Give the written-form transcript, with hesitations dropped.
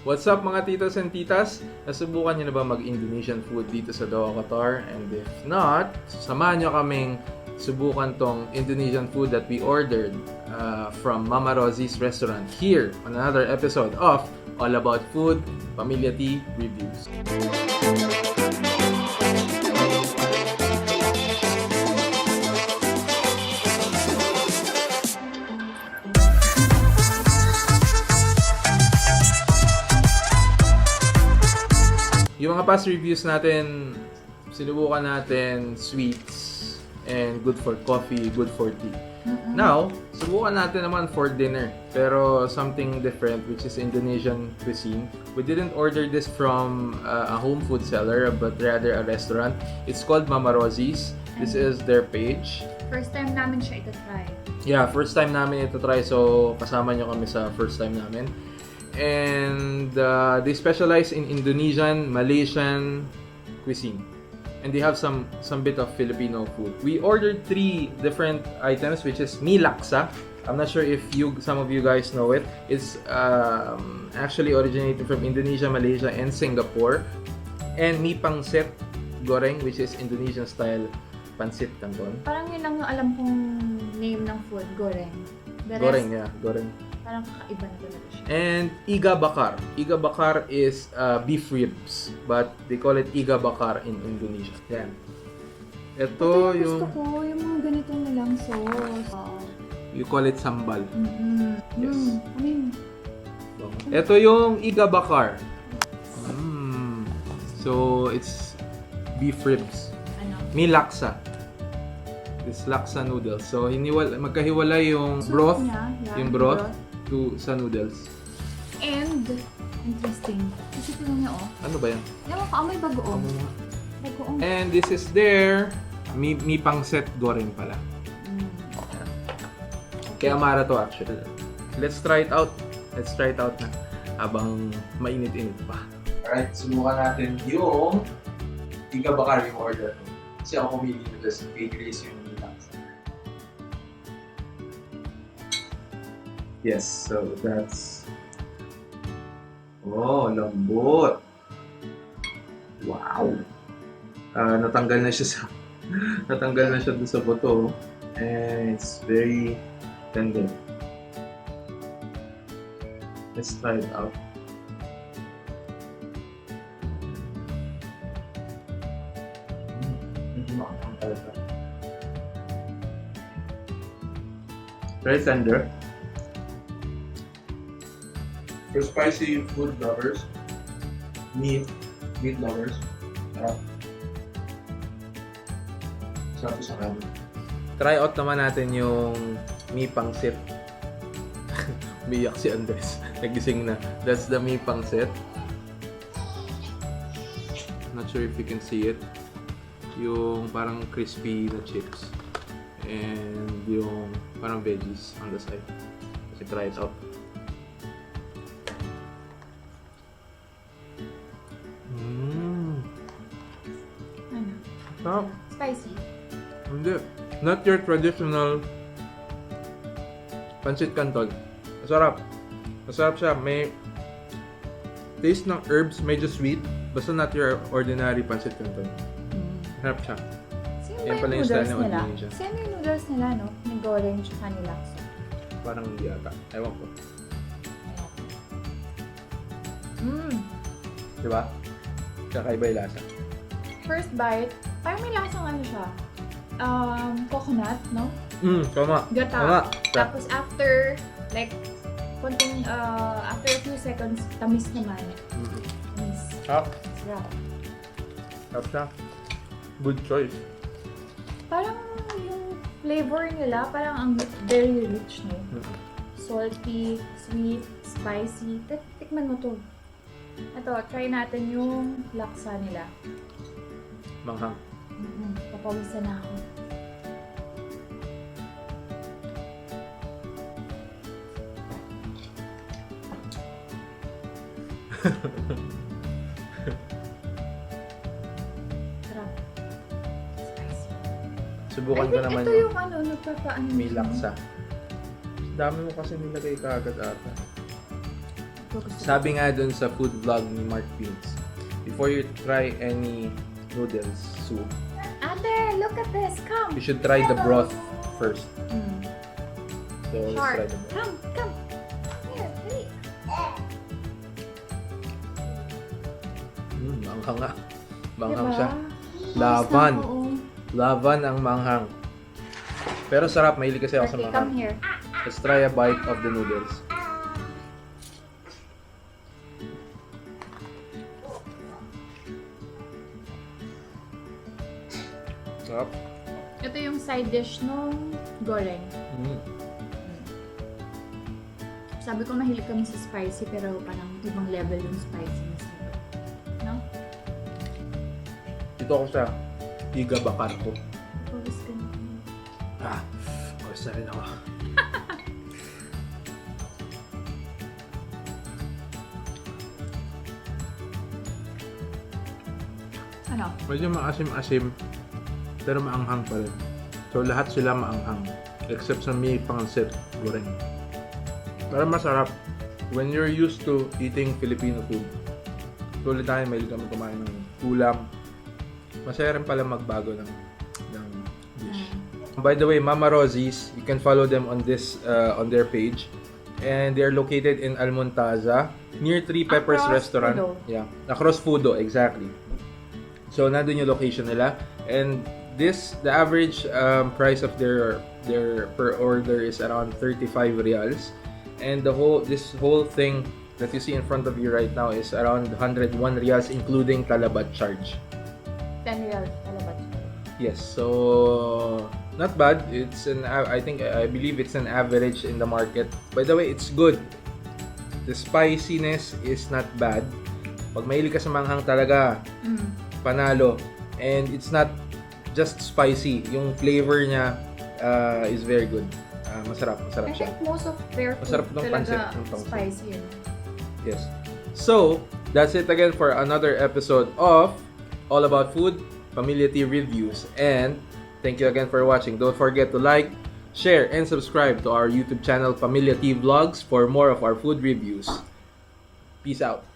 What's up mga titos and titas? Nasubukan nyo na ba mag-Indonesian food dito sa Doha, Qatar? And if not, samahan nyo kaming subukan tong Indonesian food that we ordered from Mama Rozie's restaurant here on another episode of All About Food, Pamilya Tea Reviews. Yung mga past reviews natin, sinubukan natin sweets and good for coffee, good for tea. Now, subukan natin naman for dinner. Pero something different, which is Indonesian cuisine. We didn't order this from a home food seller, but rather a restaurant. It's called Mama Rozie's. This is their page. First time namin siya ito-try. Yeah, first time namin ito try. So, kasama nyo kami sa first time namin. And they specialize in Indonesian, Malaysian cuisine. And they have some bit of Filipino food. We ordered 3 different items, which is mi laksa. I'm not sure if some of you guys know it. It's actually originated from Indonesia, Malaysia, and Singapore. And mi pangsit goreng, which is Indonesian style pansit canton. Parang yun lang yung alam kong name ng food, goreng. The rest, Goreng, yeah, goreng. parang kakaiba na talaga siya. And iga bakar. Iga bakar is beef ribs, but they call it iga bakar in Indonesia. Yan. Ito yung... Gusto ko yung mga ganito nilang sauce. You call it sambal. Yes. Ito yung iga bakar. So, it's beef ribs. Ano? Mi laksa. This laksa noodles. So, magkahiwalay yung broth, niya, yeah, yung broth sa noodles. And, interesting. Kasi ito niya, oh. Ano ba yan? Ewan ko, may bagoong. Bagoong. And this is their mi pangsit goreng pala. Kaya mara to actually. Let's try it out. Let's try it out na. Habang mainit-init pa. Alright, subukan natin yung iga bakar yung order. Kasi ako pumili nito sa bakeries yung laksa. Yes, so that's... Oh, lambot! Wow! Natanggal na siya sa... natanggal na siya doon sa buto. And it's very tender. Let's try it out. Very tender. For spicy food lovers, meat lovers, sarap sa kanin. Try out naman natin yung mi pangsit. Umiyak si Andres. Nagising na. That's the mi pangsit. Not sure if you can see it. Yung parang crispy na chips. And yung parang veggies on the side. Kasi try it out. Ano? Sarap. Spicy. Hindi. Not your traditional pancit canton. Masarap. Masarap siya. May taste ng herbs, medyo sweet. Basta not your ordinary pancit canton. Masarap siya. Sino ba yung noodles nila? Sino yung noodles nila, no? May goreng tsaka nilaksa. Parang hindi ata. Ewan ko. Diba? Kakaiba yung lasa. First bite, parang may lasang ano siya. Coconut, no? Tama. Gata. Tama. Tapos after, like, konting, after a few seconds, tamis naman. Tamis. Sarap. Sarap. Sarap siya. Good choice. Parang yung flavor nila, parang ang very rich, no? Salty, sweet, spicy. Tikman mo to. Ito, try natin yung laksa nila. Manghang. Papawisan na ako. Sarap. Spicy. Subukan ko naman ito yung ano, nagpapaano. may laksa. Dami mo kasi nilagay kaagad ata. Sabi nga dun sa food vlog ni Mark Beans, before you try any noodles soup, Ate, look at this. Come. you should try the broth first. So let's Shark. try the broth. Come. Here, wait. Manghang nga. Manghang Diba? siya. Ayos Laban. na, oo. Laban ang manghang. Pero sarap, mahilig kasi ako sa Okay, manghang. come here. Let's try a bite of the noodles. Sarap. Ito yung side dish nung goreng. Sabi ko mahilig kami sa spicy pero parang ibang level yung spiciness nito. No? Dito ako sa Iga Bakar ko. Pawis ka na. Pawis na rin ako. Ano? Medyo maasim-asim, pero maanghang pa rin. So lahat sila maanghang, except sa may pansit goreng. Pero masarap. When you're used to eating Filipino food, tuloy tayo, mahilig kami kumain ng ulam. Masaya rin pala magbago ng dish. By the way, Mama Rosie's, you can follow them on this on their page. And they're located in Almontaza, near Three Peppers Across Restaurant. Fudo. Yeah, across Fudo, exactly. So nandun yung location nila. And the average price of their per order is around 35 reals. And this whole thing that you see in front of you right now is around 101 reals, including talabat charge. 10 real talabat. Yes, so not bad. I believe it's an average in the market. By the way, it's good. The spiciness is not bad. Pag mahilig ka sa manghang talaga, panalo. And it's not just spicy. Yung flavor niya is very good. Masarap I siya. think most of their food Masarap ng pansit, talaga ng pansit. spicy yun. Yes. So, that's it again for another episode of All About Food, Pamilya Tea Reviews. And thank you again for watching. Don't forget to like, share, and subscribe to our YouTube channel, Pamilya Tea Vlogs, for more of our food reviews. Peace out.